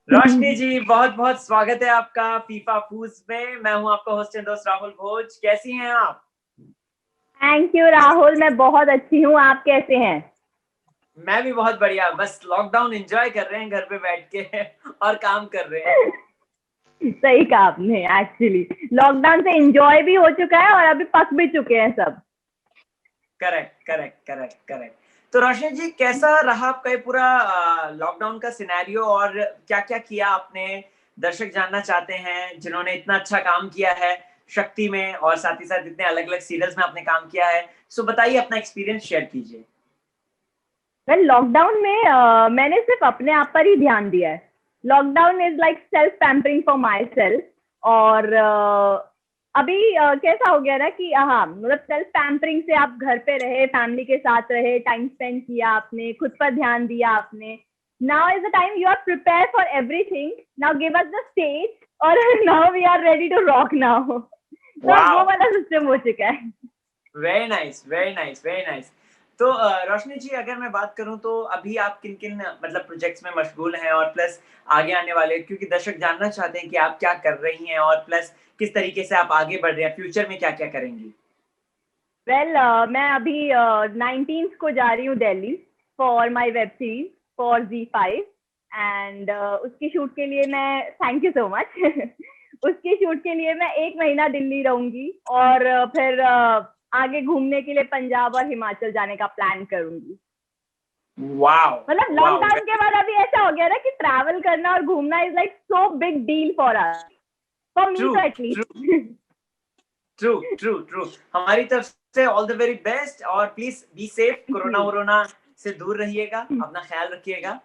रोशनी जी, बहुत बहुत स्वागत है आपका फीफा फूज में। मैं हूं आपका होस्ट एंड दोस्त राहुल भोज। कैसी हैं आप? Thank you Rahul. मैं बहुत अच्छी हूँ। आप कैसे हैं? मैं भी बहुत बढ़िया। बस लॉकडाउन एंजॉय कर रहे हैं घर पे बैठ के और काम कर रहे हैं। सही कहा आपने। एक्चुअली लॉकडाउन से एंजॉय भी हो चुका है और अभी पक भी चुके हैं सब। Correct correct correct correct. तो रोशनी जी, कैसा रहा आपका ये पूरा लॉकडाउन का सिनेरियो और क्या क्या किया आपने? दर्शक जानना चाहते हैं, जिन्होंने इतना अच्छा काम किया है शक्ति में और साथ ही साथ इतने अलग अलग सीरियल्स में आपने काम किया है। सो बताइए, अपना एक्सपीरियंस शेयर कीजिए। वेल, लॉकडाउन में मैंने सिर्फ अपने आप पर ही ध्यान दिया है। Lockdown is like self pampering for my self. और अभी कैसा हो गया ना कि हाँ, मतलब सेल्फ पैम्परिंग से आप घर पे रहे, फैमिली के साथ रहे, टाइम स्पेंड किया आपने, खुद पर ध्यान दिया आपने। Now is the time you are prepare for everything. Now give us the stage और now we are ready to rock now. तो अब वो वाह, वाला सिस्टम हो चुका है। Very nice very nice very nice. तो रोशनी जी, अगर मैं बात करूं तो अभी आप किन किन मतलब प्रोजेक्ट्स में मशगूल हैं, और प्लस आगे आने वाले, क्योंकि दर्शक जानना चाहते हैं कि आप क्या कर रही हैं और प्लस किस तरीके से आप आगे बढ़ रहे हैं, फ्यूचर में क्या क्या करेंगी। वेल, मैं अभी 19 को जा रही हूँ Delhi for my web series for Z5। And उसकी शूट के लिए मैं, थैंक यू सो मच। उसकी शूट के लिए मैं 1 महीना दिल्ली रहूंगी और फिर आगे घूमने के लिए पंजाब और हिमाचल जाने का प्लान करूंगी। वाओ मतलब वाओ। लॉकडाउन के बाद अभी ऐसा हो गया ना कि ट्रैवल करना और घूमना is like so big deal for us, for me true तो true at least. True true true. हमारी तरफ से ऑल द वेरी बेस्ट, और please be safe, corona ji. वोरोना से दूर रहिएगा, अपना ख्याल रखिएगा।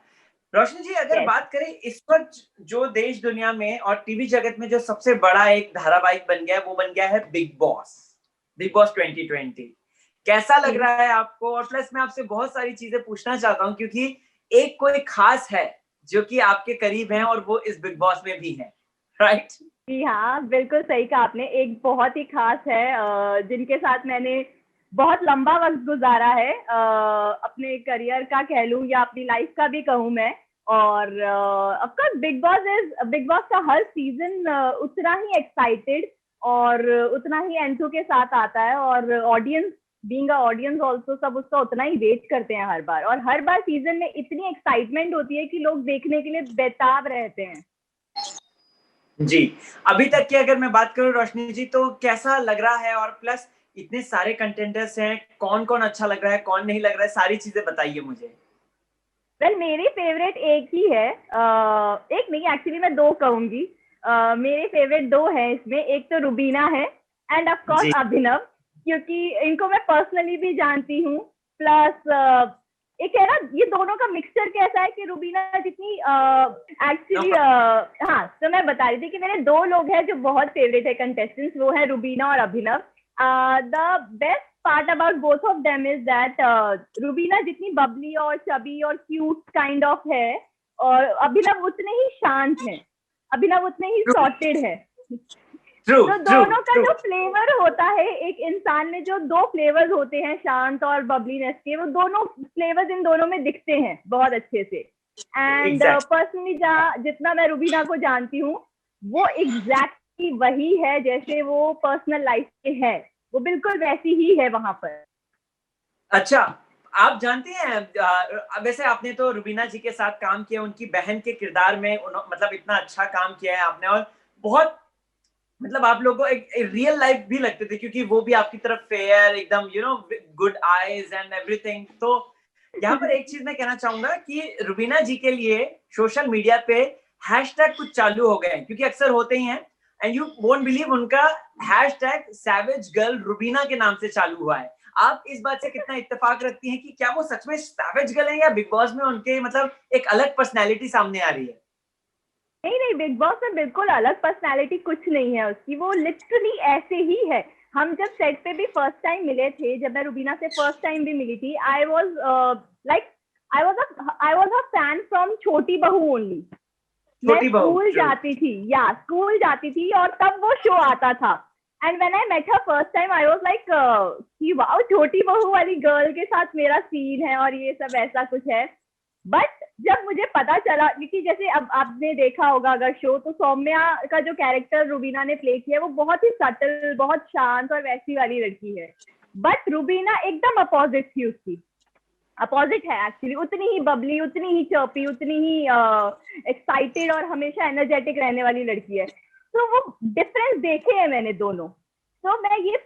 रोशनी जी, अगर यस। बात करें इस वक्त जो देश दुनिया में और टीवी जगत में जो सबसे बड़ा एक धारावाहिक बन गया है, वो बन गया है बिग बॉस। बिग बॉस 2020 कैसा लग जी। रहा है आपको? और प्लस मैं आपसे बहुत सारी चीजें पूछना चाहता हूँ, क्योंकि एक कोई खास है जो कि आपके करीब है और वो इस बिग बॉस में भी है, राइट? जी हाँ, बिल्कुल सही कहा आपने। एक बहुत ही खास है जिनके साथ मैंने बहुत लंबा वक्त गुजारा है, अपने करियर का कह लूँ या अपनी लाइफ का भी कहूँ मैं। और ऑफ कोर्स बिग बॉस का हर सीजन उतना ही एक्साइटेड और उतना ही एंथू के साथ आता है, और audience, being a audience also, सब उसका उतना ही वेट करते हैं हर बार। और हर बार सीजन में इतनी एक्साइटमेंट होती है कि लोग देखने के लिए बेताब रहते हैं। जी। अभी तक की अगर मैं बात करूं रोशनी जी, तो कैसा लग रहा है? और प्लस इतने सारे कंटेंडर्स हैं, कौन कौन अच्छा लग रहा है, कौन नहीं लग रहा है, सारी चीजें बताइए मुझे। वेल, मेरी फेवरेट एक ही है। एक नहीं, एक्चुअली मैं दो कहूंगी। मेरे फेवरेट दो है इसमें। एक तो रुबीना है एंड ऑफ कोर्स जी। अभिनव, क्योंकि इनको मैं पर्सनली भी जानती हूँ। प्लस एक है ना, ये दोनों का मिक्सचर कैसा है कि रुबीना जितनी नो एक्चुअली प्रॉब्लम। हाँ, तो मैं बता रही थी कि मेरे दो लोग हैं जो बहुत फेवरेट है कंटेस्टेंट्स, वो है रुबीना और Abhinav. The best part about both of them is that Rubina जितनी बबली और चबी और क्यूट काइंड ऑफ है, और अभिनव उतने ही शांत है, अभिनव उतने ही ट्रू सॉर्टेड है। ट्रू तो ट्रू दोनों का ट्रू। जो फ्लेवर होता है, एक इंसान में जो दो फ्लेवर्स होते हैं, शांत और बबलीनेस के, वो दोनों फ्लेवर्स इन दोनों में दिखते हैं बहुत अच्छे से। And exact. पर्सनली जहाँ जितना मैं रुबीना को जानती हूँ, वो एग्जैक्टली वही है जैसे वो पर्सनल लाइफ के है, वो बिल्कुल वैसी ही है वहां पर। अच्छा, आप जानते हैं वैसे आपने तो रुबीना जी के साथ काम किया, उनकी बहन के किरदार में मतलब इतना अच्छा काम किया है आपने, और बहुत मतलब आप लोगों को एक रियल लाइफ भी लगते थे, क्योंकि वो भी आपकी तरफ फेयर एकदम, गुड आईज एंड एवरीथिंग। तो यहाँ पर एक चीज मैं कहना चाहूंगा कि रुबीना जी के लिए सोशल मीडिया पे हैशटैग कुछ चालू हो गए हैं, क्योंकि अक्सर होते ही हैं। एंड यू वोंट बिलीव, उनका हैशटैग सैवेज गर्ल रुबीना के नाम से चालू हुआ है। आप इस बात से कितना इत्तेफाक रखती हैं कि क्या वो सच में सैवेज गर्ल है, या बिग बॉस में उनके मतलब एक अलग पर्सनैलिटी सामने आ रही है? नहीं नहीं, बिग बॉस में बिल्कुल अलग पर्सनालिटी कुछ नहीं है उसकी, वो लिटरली ऐसे ही है। हम जब सेट पे भी फर्स्ट टाइम मिले थे, जब मैं रुबीना से फर्स्ट टाइम भी मिली थी, I was like, I was a fan from छोटी बहू ओनली। मैं छोटी बहू, स्कूल ट्रू। जाती थी, या स्कूल जाती थी और तब वो शो आता था। And when I met her first time, I was like कि वाओ, छोटी बहू वाली गर्ल के साथ मेरा सीन है और ये सब ऐसा कुछ है। बट जब मुझे पता चला, क्योंकि जैसे अब आपने देखा होगा अगर शो, तो सौम्या का जो कैरेक्टर रुबीना ने प्ले किया है वो बहुत ही सटल, बहुत शांत और वैसी वाली लड़की है, बट रुबीना एकदम अपोजिट थी उसकी, अपोजिट है एक्चुअली, उतनी ही बबली, उतनी ही चर्पी, उतनी ही एक्साइटेड और हमेशा एनर्जेटिक रहने वाली लड़की है। तो वो डिफरेंस देखे हैं मैंने दोनों। तो मैं ये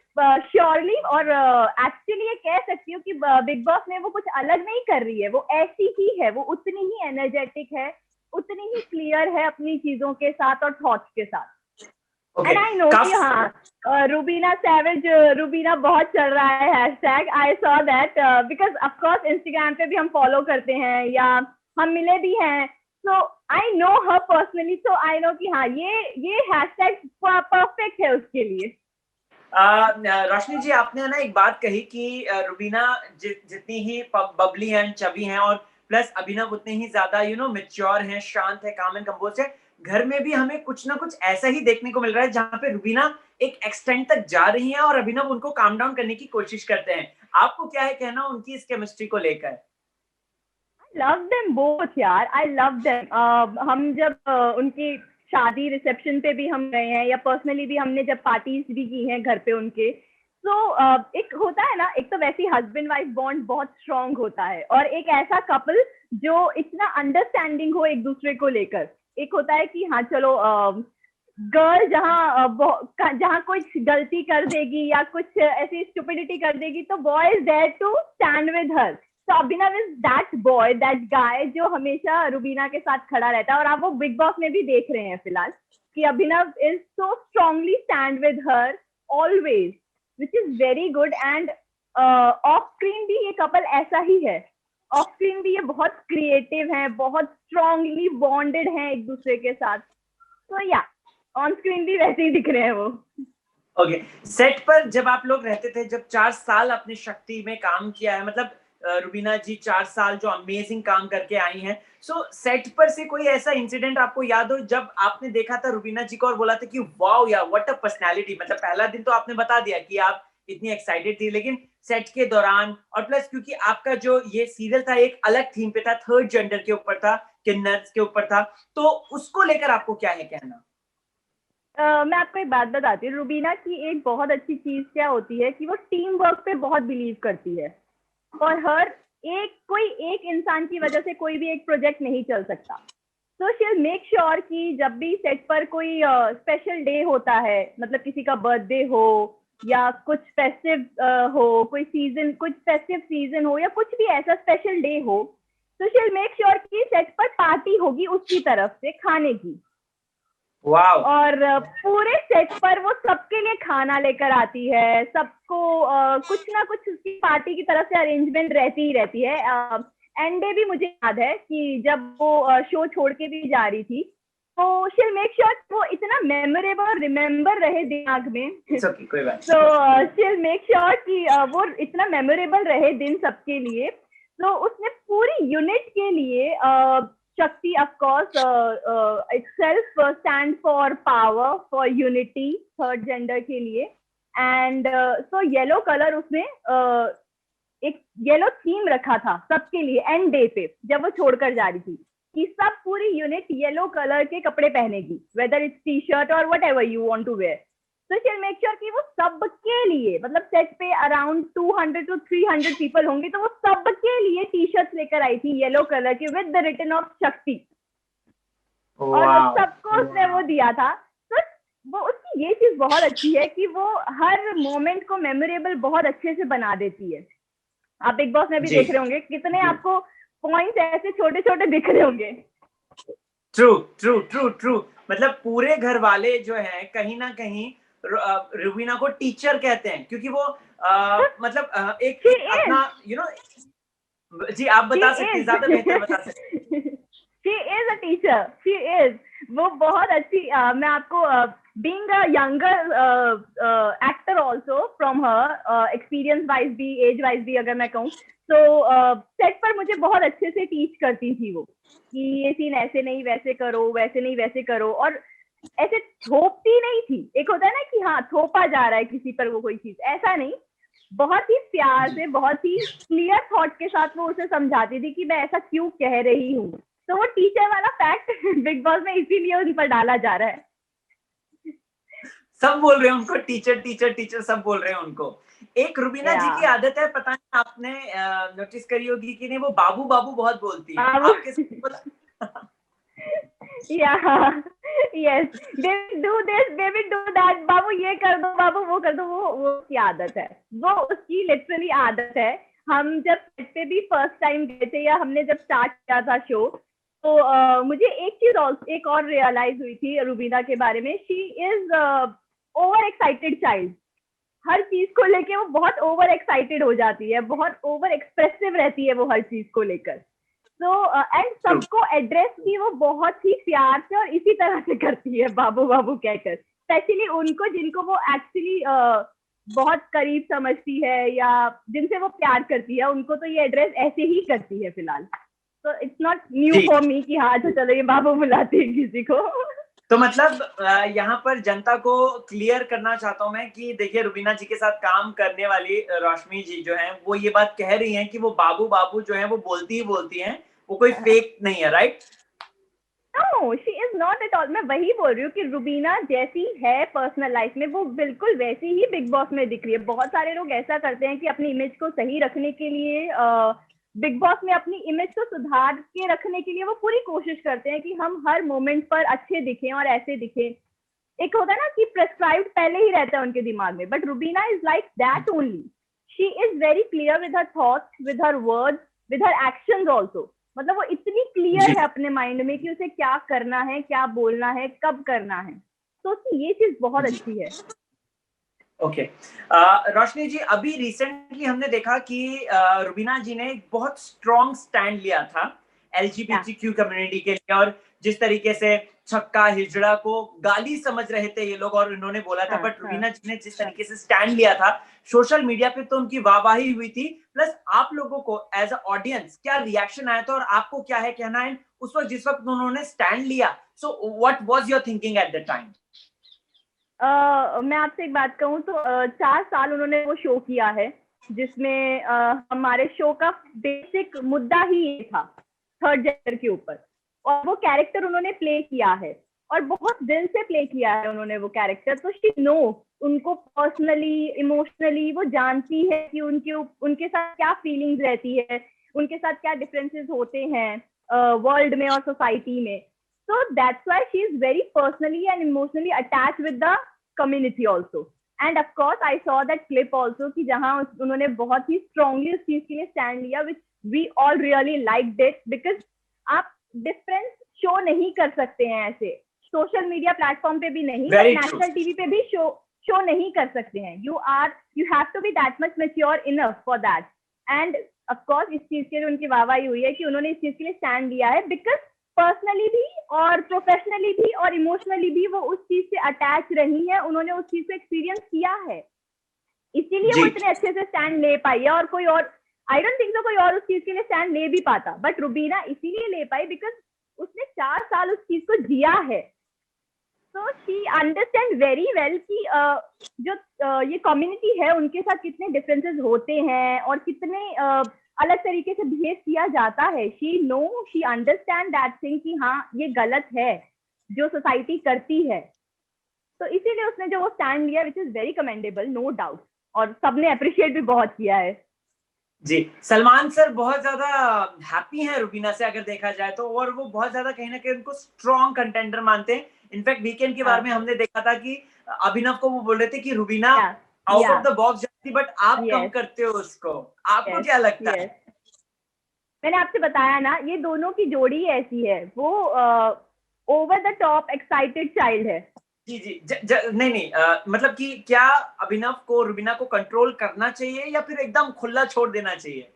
श्योरली और एक्चुअली ये कह सकती हूँ कि बिग बॉस में वो कुछ अलग नहीं कर रही है, वो ऐसी ही है, वो उतनी ही एनर्जेटिक है, उतनी ही क्लियर है अपनी चीजों के साथ और थॉट्स के साथ। एंड आई नो कि हाँ रुबीना सैवेज, रुबीना बहुत चल रहा है hashtag, I saw that because of course Instagram पे भी हम फॉलो करते हैं या हम मिले भी हैं, so I know her personally, so I know कि हाँ ये हैशटैग परफेक्ट है उसके लिए। रोशनी जी, आपने ना एक बात कही कि रुबीना जितनी ही बबली एंड चबी हैं और प्लस अभिनव उतने ही ज्यादा मैच्योर हैं, शांत है, काम एंड कंपोज है। घर में भी हमें कुछ ना कुछ ऐसा ही देखने को मिल रहा है जहां पे रुबीना एक एक्सटेंड तक जा रही हैं और अभिनव उनको काम डाउन करने की कोशिश करते हैं। आपको क्या है कहना उनकी इस केमिस्ट्री को लेकर? लव देम बोथ यार, आई लव देम। हम जब उनकी शादी रिसेप्शन पे भी हम गए हैं या पर्सनली भी हमने जब पार्टीज भी की हैं घर पे उनके, तो एक होता है ना, एक तो वैसे हस्बैंड वाइफ बॉन्ड बहुत स्ट्रांग होता है, और एक ऐसा कपल जो इतना अंडरस्टैंडिंग हो एक दूसरे को लेकर। एक होता है कि हाँ चलो गर्ल जहाँ कुछ गलती कर देगी या कुछ ऐसी स्टुपिडिटी कर देगी तो boy is there to stand with her. तो Abhinav is that boy, that guy जो हमेशा रुबीना के साथ खड़ा रहता है, और आप वो बिग बॉस में भी देख रहे हैं फिलहाल कि Abhinav is so strongly stand with her always, which is very good. And off screen भी ये कपल ऐसा ही है, ऑफ स्क्रीन भी ये बहुत क्रिएटिव है, बहुत स्ट्रांगली बॉन्डेड है एक दूसरे के साथ। तो या ऑन स्क्रीन भी वैसे ही दिख रहे हैं वो। ओके, सेट पर जब आप लोग रहते थे, जब 4 साल अपनी शक्ति में काम किया है, मतलब रुबीना जी 4 साल जो अमेजिंग काम करके आई हैं, सो सेट पर से कोई ऐसा इंसिडेंट आपको याद हो जब आपने देखा था रुबीना जी को और बोला था कि वाओ यार व्हाट अ पर्सनालिटी? मतलब पहला दिन तो आपने बता दिया कि आप इतनी एक्साइटेड थी, लेकिन सेट के दौरान और प्लस क्योंकि आपका जो ये सीरियल था एक अलग थीम पे था, थर्ड जेंडर के ऊपर था, किन्नर्स के ऊपर था, तो उसको लेकर आपको क्या है कहना? मैं आपको एक बात बताती हूँ, रुबीना की एक बहुत अच्छी चीज क्या होती है कि वो टीम वर्क पे बहुत बिलीव करती है, और हर कोई एक इंसान की वजह से कोई भी एक प्रोजेक्ट नहीं चल सकता। तो शी मेक श्योर कि जब भी सेट पर कोई स्पेशल डे होता है, मतलब किसी का बर्थडे हो या कुछ फेस्टिव हो, कोई सीजन, कुछ फेस्टिव सीजन हो या कुछ भी ऐसा स्पेशल डे हो, तो शी मेक श्योर कि सेट पर पार्टी होगी उसकी तरफ से खाने की। वाओ! और पूरे सेट पर वो सबके लिए खाना लेकर आती है, सबको कुछ ना कुछ उसकी पार्टी की तरफ से अरेंजमेंट रहती ही रहती है। एंड डे भी मुझे याद है कि जब वो शो छोड़ के भी जा रही थी, तो शी मेक श्योर वो इतना मेमोरेबल रिमेम्बर रहे दिमाग में। कोई बात तो शी मेक श्योर कि वो इतना मेमोरेबल रहे दिन सबके लिए। तो उसने पूरी यूनिट के लिए Shakti, of course, itself stands for power, for unity, third gender के लिए। And so yellow color उसने एक येलो थीम रखा था सबके लिए एंड डे पे जब वो छोड़कर जा रही थी, कि सब पूरी यूनिट येलो कलर के कपड़े पहनेगी, वेदर इट्स टी शर्ट और whatever you want to wear. तो शी मेक श्योर कि वो सबके लिए, मतलब सेट पे अराउंड 200 to 300 पीपल होंगे, तो वो सबके लिए टी शर्ट लेकर आई थी येलो कलर की विद द रिटन ऑफ शक्ति, और सबको उसने वो दिया था। तो वो उसकी ये चीज बहुत अच्छी है कि वो हर मोमेंट को मेमोरेबल बहुत अच्छे से बना देती है। आप बिग बॉस में भी देख रहे होंगे कितने आपको पॉइंट्स ऐसे छोटे छोटे दिख रहे होंगे। ट्रू ट्रू ट्रू ट्रू, मतलब पूरे घर वाले जो हैं कहीं ना कहीं रुबीना को टीचर कहते हैं, क्योंकि वो मतलब एक अपना जी आप बता सकते हैं, ज्यादा बेहतर बता सकते हैं। She is a teacher, she is, वो बहुत अच्छी मैं आपको being a younger actor also from her experience wise भी age wise भी अगर मैं कहूँ तो सेट पर मुझे बहुत अच्छे से टीच करती थी वो, कि ये सीन ऐसे नहीं वैसे करो, वैसे नहीं वैसे करो, और ऐसे थोपती नहीं थी। एक होता है ना कि हाँ थोपा जा रहा है किसी पर वो कोई चीज, ऐसा नहीं, बहुत ही प्यार से, बहुत ही क्लियर थॉट के साथ वो उसे समझाती थी कि मैं ऐसा क्यों कह रही हूँ। तो वो टीचर वाला फैक्ट बिग बॉस में इसीलिए उन पर डाला जा रहा है। सब बोल रहे हैं उनको टीचर टीचर टीचर, सब बोल रहे हैं उनको। एक रुबीना जी की आदत है, पता नहीं आपने नोटिस करी होगी कि नहीं, वो बाबू बाबू बहुत बोलती है। बाबू आपके साथ बोला? yeah, yes, they will do this, they will do that, बाबू ये कर दो, बाबू वो कर दो, वो उसकी आदत है, वो उसकी लिटरली आदत है। हम जब सेट पे भी फर्स्ट टाइम गए थे, या हमने जब स्टार्ट किया था शो, तो मुझे एक चीज एक और रियलाइज हुई थी रुबीना के बारे में। She is over excited child. हर चीज को लेके वो बहुत ओवर एक्साइटेड हो जाती है, बहुत ओवर एक्सप्रेसिव रहती है वो हर चीज को लेकर। तो एंड सबको एड्रेस भी वो बहुत ही प्यार से और इसी तरह से करती है, बाबू बाबू कहकर। स्पेशली उनको जिनको वो एक्चुअली बहुत करीब समझती है या जिनसे वो प्यार करती है, उनको तो ये एड्रेस ऐसे ही करती है फिलहाल। तो it's not new for me कि हाँ तो चलो ये बाबू बुलाती है किसी को। तो मतलब यहाँ पर जनता को क्लियर करना चाहता हूँ मैं कि देखिए, रुबीना जी के साथ काम करने वाली रोशनी जी जो हैं, वो ये बात कह रही हैं कि वो बाबू बाबू जो है वो बोलती ही बोलती हैं, वो कोई फेक नहीं है, right? No, she is not at all. मैं वही बोल रही हूँ कि रुबीना जैसी है पर्सनल लाइफ में, वो बिल्कुल वैसी ही बिग बॉस में दिख रही है। बहुत सारे लोग ऐसा करते हैं कि अपनी इमेज को सही रखने के लिए बिग बॉस में अपनी इमेज को सुधार के रखने के लिए वो पूरी कोशिश करते हैं कि हम हर मोमेंट पर अच्छे दिखें और ऐसे दिखें। एक होता है ना कि प्रेस्क्राइब्ड पहले ही रहता है उनके दिमाग में, but Rubina is like that only. She is very clear with her thoughts, with her words, with her actions also. मतलब वो इतनी क्लियर है अपने माइंड में कि उसे क्या करना है, क्या बोलना है, कब करना है। तो उसकी ये चीज बहुत अच्छी है। ओके। रोशनी जी, अभी रिसेंटली हमने देखा कि रुबीना जी ने एक बहुत स्ट्रॉन्ग स्टैंड लिया था एलजीबीटीक्यू कम्युनिटी के लिए, और जिस तरीके से छक्का हिजड़ा को गाली समझ रहे थे ये लोग, और उन्होंने बोला था, बट रुबीना जी ने जिस तरीके से स्टैंड लिया था सोशल मीडिया पे, तो उनकी वाहवाही हुई थी। प्लस आप लोगों को एज अ ऑडियंस क्या रिएक्शन आया था, और आपको क्या है कहना है उस वक्त जिस वक्त उन्होंने स्टैंड लिया? So what was your thinking at the time? मैं आपसे एक बात कहूँ तो 4 साल उन्होंने वो शो किया है, जिसमें हमारे शो का बेसिक मुद्दा ही ये था, थर्ड जेंडर के ऊपर। और वो कैरेक्टर उन्होंने प्ले किया है, और बहुत दिल से प्ले किया है उन्होंने वो कैरेक्टर। तो शी नो उनको पर्सनली, इमोशनली वो जानती है कि उनके साथ क्या फीलिंग्स रहती है, उनके साथ क्या डिफरेंसेस होते हैं वर्ल्ड में और सोसाइटी में। So that's why she is very personally and emotionally attached with the community also. And of course, I saw that clip also कि जहाँ उन्होंने बहुत ही strongly उस चीज के लिए stand लिया, which we all really liked it, because आप difference show नहीं कर सकते हैं ऐसे सोशल मीडिया प्लेटफॉर्म पे भी नहीं, नेशनल टीवी पे भी शो नहीं कर सकते हैं। you have to be that much mature enough for that. And of course इस चीज के लिए उनकी वाहवाही हुई है कि उन्होंने इस चीज के लिए stand लिया है, because पर्सनली भी और प्रोफेशनली भी और इमोशनली भी वो उस चीज से अटैच रही है, उन्होंने उस चीज को एक्सपीरियंस किया है, इसीलिए वो इतने अच्छे से स्टैंड ले पाई है। और कोई और, आई डोंट थिंक सो कोई और उस चीज के लिए स्टैंड ले भी पाता, बट रुबीना इसीलिए ले पाई बिकॉज उसने 4 साल उस चीज को जिया है। तो शी अंडरस्टैंड वेरी वेल कि जो ये कम्युनिटी है उनके साथ कितने डिफरेंसेस होते हैं और कितने अलग तरीके से बिहेव किया जाता है। शी अंडरस्टैंड दैट थिंग कि हाँ ये गलत है जो सोसाइटी करती है। तो इसीलिए उसने जो वो स्टैंड लिया, which is very commendable, no doubt, और सबने अप्रिशिएट भी बहुत किया है। जी, सलमान सर बहुत ज्यादा हैप्पी हैं रुबीना से अगर देखा जाए तो, और वो बहुत ज्यादा कहीं ना कहीं उनको स्ट्रॉन्ग कंटेंडर मानते हैं। इनफैक्ट वीकेंड के बारे में हमने देखा था कि अभिनव को वो बोल रहे थे कि Rubina out of the box जाती, बट आप कम करते हो उसको। आपको क्या लगता है? मैंने आपसे बताया ना, ये दोनों की जोड़ी ऐसी है, वो over the top excited child है। जी जी नहीं मतलब कि क्या अभिनव को रुबीना को कंट्रोल करना चाहिए या फिर एकदम खुला छोड़ देना चाहिए?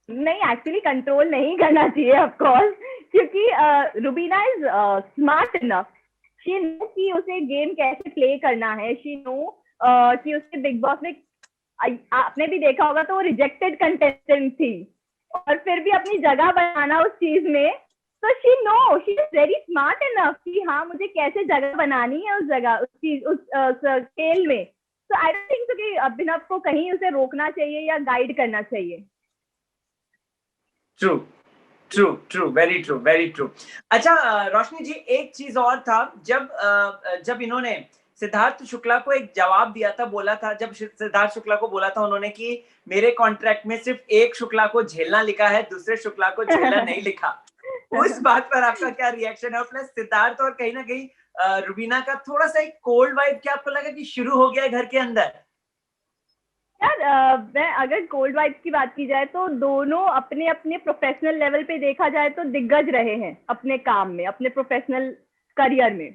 नहीं, एक्चुअली कंट्रोल नहीं करना चाहिए ऑफ कोर्स, क्योंकि Rubina is smart enough, she know कि उसे गेम कैसे प्ले करना है, शी नो कि उसे बिग बॉस में, आपने भी देखा होगा तो वो रिजेक्टेड कंटेस्टेंट थी, और फिर भी अपनी जगह बनाना उस चीज में। तो she know, she is very smart enough कि हाँ मुझे कैसे जगह बनानी है उस जगह, उस चीज, उस खेल में। तो आई डोंट थिंक कि अभिनव को कहीं उसे रोकना चाहिए या गाइड करना चाहिए। True true true, very true, very true. अच्छा रोशनी जी, एक चीज और था, जब इन्होंने सिद्धार्थ शुक्ला को एक जवाब दिया था, बोला था, जब सिद्धार्थ शुक्ला को बोला था उन्होंने कि मेरे कॉन्ट्रैक्ट में सिर्फ एक शुक्ला को झेलना लिखा है, दूसरे शुक्ला को झेलना नहीं लिखा, उस बात पर आपका क्या रिएक्शन है? और प्लस सिद्धार्थ और कहीं ना कहीं रुबीना का थोड़ा सा एक कोल्ड वाइब क्या आपको लगा कि शुरू हो गया है घर के अंदर? यार मैं अगर कोल्ड वाइब्स की बात की जाए तो दोनों अपने अपने प्रोफेशनल लेवल पे देखा जाए तो दिग्गज रहे हैं अपने काम में, अपने प्रोफेशनल करियर में।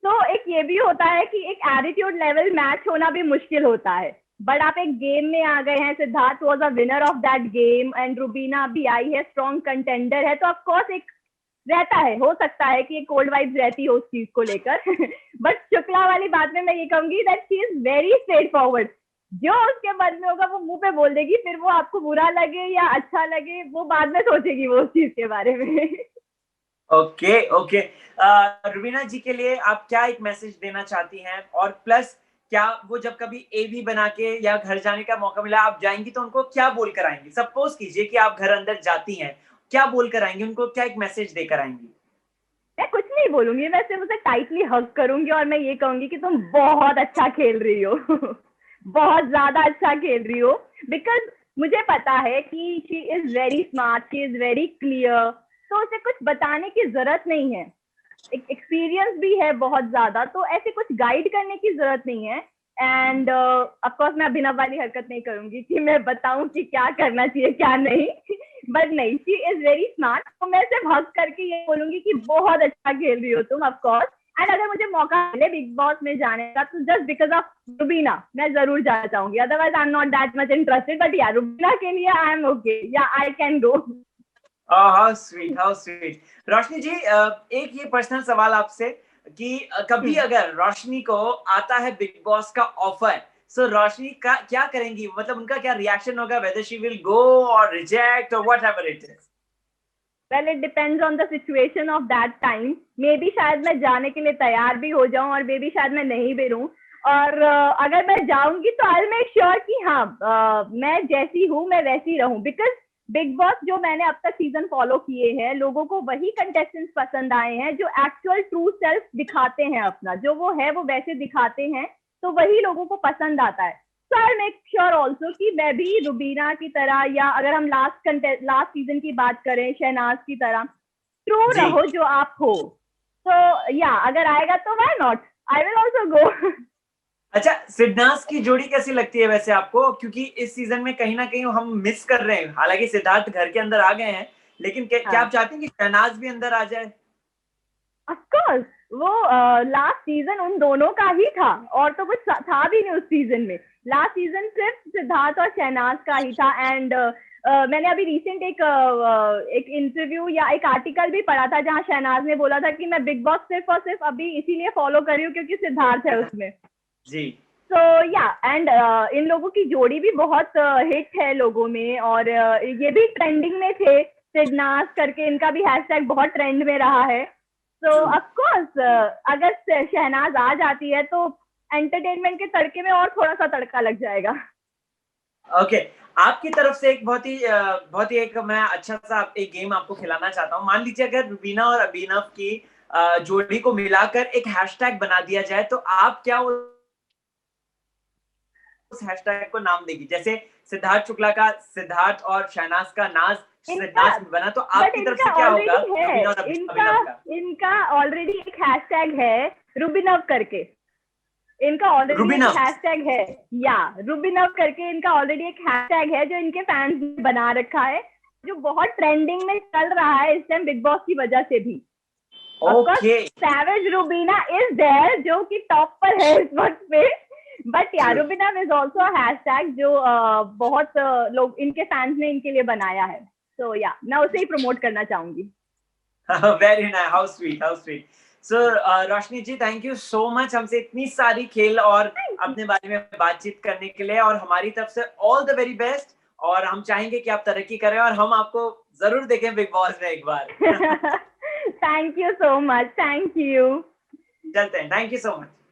तो एक ये भी होता है कि एक एटीट्यूड लेवल मैच होना भी मुश्किल होता है, बट आप एक गेम में आ गए हैं, Siddharth was a winner of that game and Rubina भी आई है, स्ट्रॉन्ग कंटेंडर है, तो ऑफकोर्स एक रहता है, हो सकता है कि एक कोल्ड वाइब्स रहती हो उस चीज को लेकर। बट शुक्ला वाली बात में मैं ये कहूंगी that she is very straight forward, जो उसके मन में होगा वो मुंह पे बोल देगी, फिर वो आपको बुरा लगे या अच्छा लगे वो बाद में सोचेगी वो उस चीज के बारे में। Okay okay. रुबीना जी के लिए आप क्या एक मैसेज देना चाहती हैं? और प्लस क्या वो जब कभी एवी बना के या घर जाने का मौका मिला आप जाएंगी तो उनको क्या बोल कर आएंगी? सपोज कीजिए कि आप घर अंदर जाती हैं, क्या बोल कर आएंगी उनको, क्या एक मैसेज देकर आएंगी? मैं कुछ नहीं बोलूंगी, मैं सिर्फ उसे टाइटली हग करूंगी और मैं ये कहूंगी कि तुम बहुत अच्छा खेल रही हो। बहुत ज्यादा अच्छा खेल रही हो, बिकॉज मुझे पता है कि she is very smart, she is very clear, तो उसे कुछ बताने की जरूरत नहीं है, एक एक्सपीरियंस भी है बहुत ज्यादा, तो ऐसे कुछ गाइड करने की जरूरत नहीं है। एंड ऑफकोर्स मैं अभिनव वाली हरकत नहीं करूंगी कि मैं बताऊं कि क्या करना चाहिए क्या नहीं। बट नहीं, शी इज वेरी स्मार्ट, तो मैं सिर्फ हक करके ये बोलूंगी कि बहुत अच्छा खेल रही हो तुम ऑफकोर्स। एंड अगर मुझे मौका मिले बिग बॉस में जाने का तो जस्ट बिकॉज ऑफ रुबीना मैं जरूर जाना चाहूंगी, otherwise I am not that much interested, but yeah Rubina के लिए I am okay, yeah I can go. How sweet, how sweet. Roshni ji, एक ये पर्सनल सवाल आपसे कि कभी अगर रोशनी को आता है बिग बॉस का ऑफर, सो रोशनी का क्या करेंगी? मतलब उनका क्या रिएक्शन होगा, वेदर शी विल गो और रिजेक्ट और whatever it is? Well it depends on the situation of that time, may be शायद मैं जाने के लिए तैयार भी हो जाऊं और मे बी शायद मैं नहीं भी रहूं, और अगर मैं जाऊंगी तो आई मेक श्योर कि हाँ मैं जैसी हूँ मैं वैसी रहूं, बिकॉज बिग बॉस जो मैंने अब तक सीजन फॉलो किए हैं लोगों को वही कंटेस्टेंट्स पसंद आए हैं जो एक्चुअल ट्रू सेल्फ दिखाते हैं, अपना जो वो है वो वैसे दिखाते हैं, तो वही लोगों को पसंद आता है। सो आई मेक श्योर ऑल्सो कि मैं भी रुबीना की तरह, या अगर हम लास्ट सीजन की बात करें शहनाज की तरह, ट्रू जी। रहो जो आप हो। तो या अगर आएगा तो why not, I will also go. अच्छा, सिद्धार्थ की जोड़ी कैसी लगती है वैसे आपको? क्योंकि इस सीजन में कहीं ना कहीं हम मिस कर रहे हैं, हालांकि सिद्धार्थ घर के अंदर आ गए हैं, लेकिन क्या आप हाँ, चाहते हैं कि शहनाज भी अंदर आ जाए? ऑफकोर्स वो लास्ट सीजन उन दोनों का ही था और तो कुछ था भी नहीं उस सीजन में, लास्ट सीजन सिर्फ सिद्धार्थ और शहनाज का ही था। एंड मैंने अभी रिसेंट एक इंटरव्यू या एक आर्टिकल भी पढ़ा था जहाँ शहनाज ने बोला था कि मैं बिग बॉस सिर्फ और सिर्फ अभी इसीलिए फॉलो कर रही हूँ क्योंकि सिद्धार्थ है उसमें। जी। तो या एंड इन लोगों की जोड़ी भी बहुत हिट है लोगों में, और ये भी ट्रेंडिंग में थे, सिडनास करके इनका भी हैशटैग बहुत ट्रेंड में रहा है। तो ऑफ कोर्स अगर शहनाज आ जाती है तो एंटरटेनमेंट के तड़के में और थोड़ा सा तड़का लग जाएगा। ओके, आपकी तरफ से एक बहुत ही एक मैं अच्छा सा एक गेम आपको खिलाना चाहता हूँ। मान लीजिए अगर रुबीना और अभिनव की जोड़ी को मिलाकर एक हैशटैग बना दिया जाए, तो आप क्या उस हैशटैग को नाम देगी? जैसे सिद्धार्थ शुक्ला का सिद्धार्थ और शहनाज का नाज इनका सिद्धार्थ बना, तो बट आपकी तरफ इनका से क्या होगा ऑलरेडी है, रुबीना और इनका अभिनव का? इनका ऑलरेडी एक हैशटैग है रुबिनव करके, इनका ऑलरेडी एक रुबीना। हैशटैग है, या रुबिनव करके इनका ऑलरेडी एक हैशटैग है जो इनके फैंस ने बना रखा है, जो बहुत ट्रेंडिंग में चल रहा है इस टाइम बिग बॉस की वजह से भी। Of course okay. Savage Rubina is there जो कि टॉप पर है इस वक्त पे, बट या true. Rubina is also hashtag जो बहुत लोग इनके फैंस ने इनके लिए बनाया है, तो या मैं उसे ही प्रमोट करना चाहूंगी। Very nice, how sweet, how sweet. So Roshni ji, thank you so much हमसे इतनी सारी खेल और अपने बारे में बातचीत करने के लिए, और हमारी तरफ से ऑल द वेरी बेस्ट, और हम चाहेंगे कि आप तरक्की करें और हम आपको जरूर देखें बिग बॉस में एक बार। Thank you so much, thank you. चलते हैं, थैंक यू सो मच।